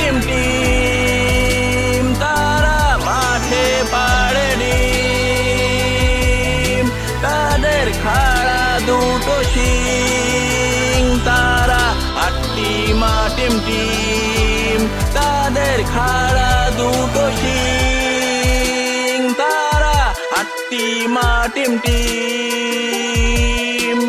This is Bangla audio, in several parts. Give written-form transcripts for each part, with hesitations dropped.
টিম টিম, তারা মাঠে পাড়ে ডিম, তাদের খাড়া দুটো শিং, তারা আট্টিমা টিম টিম, তাদের খাড়া দুটো শিং, তারা আট্টিমা টিম টিম।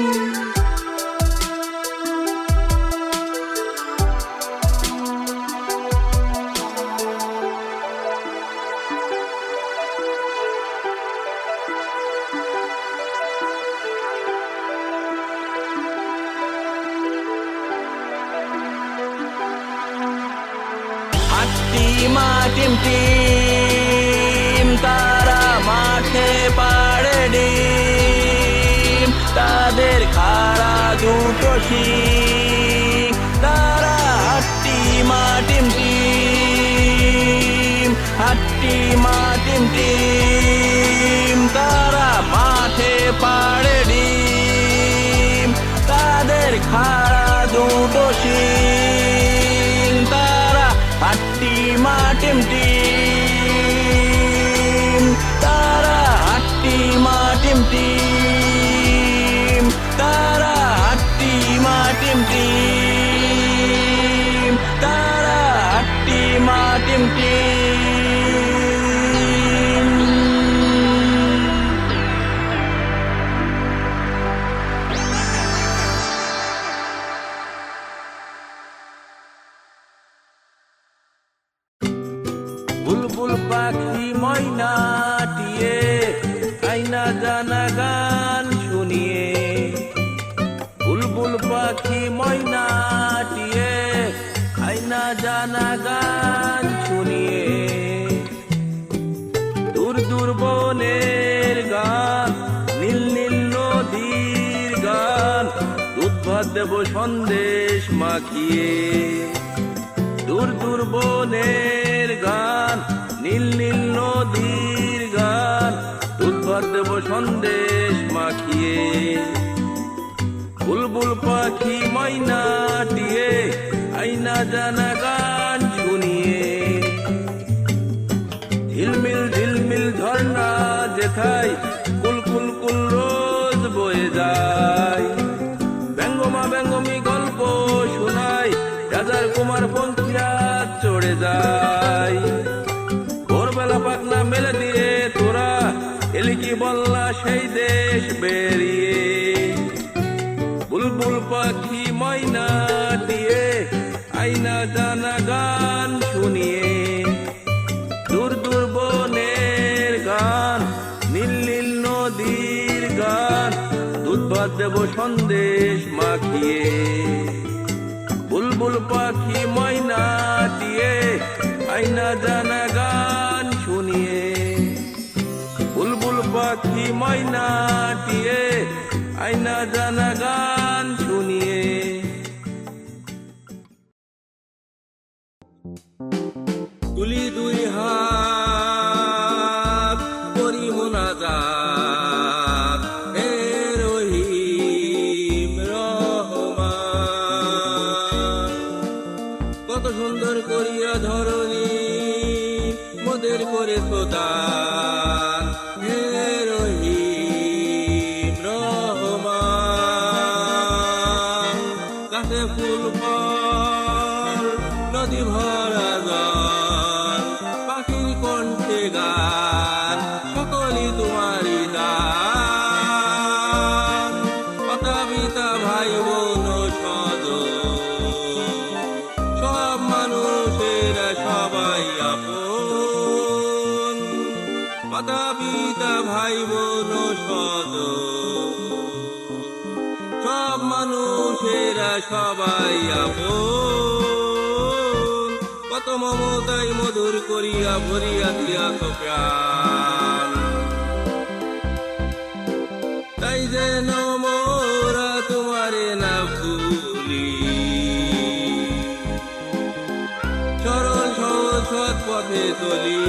আট্টিমা টিম টিম, তারা মাঠে পাড়ে ডিম, তাদের খাড়া দুটো শিং, তারা আট্টিমা টিম টিম, আট্টিমা টিম টিম, তারা মাঠে পাড়ে ডিম, তাদের খাড়া দুটো শিং, তারা আট্টিমা টিম টিম, তারা আট্টিমা টিম টিম, তারা আট্টিমা টিম টিম, তারা আট্টিমা টিম টিম। বুলবুল পাখি ময়নাটিয়ে আইনা জানা গান শুনিয়ে, বুলবুল পাখি ময়নাটিয়ে আইনা জানা গান শুনিয়ে, দূর দূর বনের গান, নীল নীল নদীর গান, দুধ ভাত দেব সন্দেশ মাখিয়ে, দূর দূর বনের গান, নীল নীল নদীর গান, দুধ ভাত দেব সন্দেশ মাখিয়ে, বুলবুল পাখি ময়নাটিয়ে আইনা জানা গান শুনিয়ে, ঝিলমিল ঝিলমিল ঝর্ণা যেথায় কুল কুল কুল রোজ বয়ে যায়, ব্যঙ্গমা ব্যঙ্গমি গল্প শোনায়, রাজার কুমার পঙ্খিরা চড়ে যায়, ভোরবেলা পাখনা মেলে দিয়ে তোরা এলি কি বললা সেই দেশ বেরিয়ে, বুলবুল পাখি ময়নাটিয়ে আইনা জানা গান শুনিয়ে, দূর দূর বনের গান, নীল নীল নদীর গান, দুধ ভাত দেব সন্দেশ মাখিয়ে, বুলবুল পাখি ময়নাটিয়ে আইনা জানা গান শুনিয়ে, বুলবুল পাখি ময়নাটিয়ে আইনা জানা গান শুনিয়ে। তুলি দুই হাত করি মোনাজাত, হে রহিম রহমান, কত সুন্দর করিয়া ধরণী মোদের করে দান, হে রহিম রহমান, গাছে ফুল ফল নদী ভরা জল, পাখির কণ্ঠে গান, সকলই তোমারই দান, মাতা পিতা ভাই বোন স্বজন, সব মানুষেরা সবাই আপন, মাতা পিতা ভাই বোন স্বজন, সব মানুষেরা সবাই আপন, কত মমতাই মধুর করিয়া ভরিয়া দিয়াছ প্রাণ, তাই যেন মোরা তোমারে না ভুলি, সরল সহজ সৎ পথে চলি।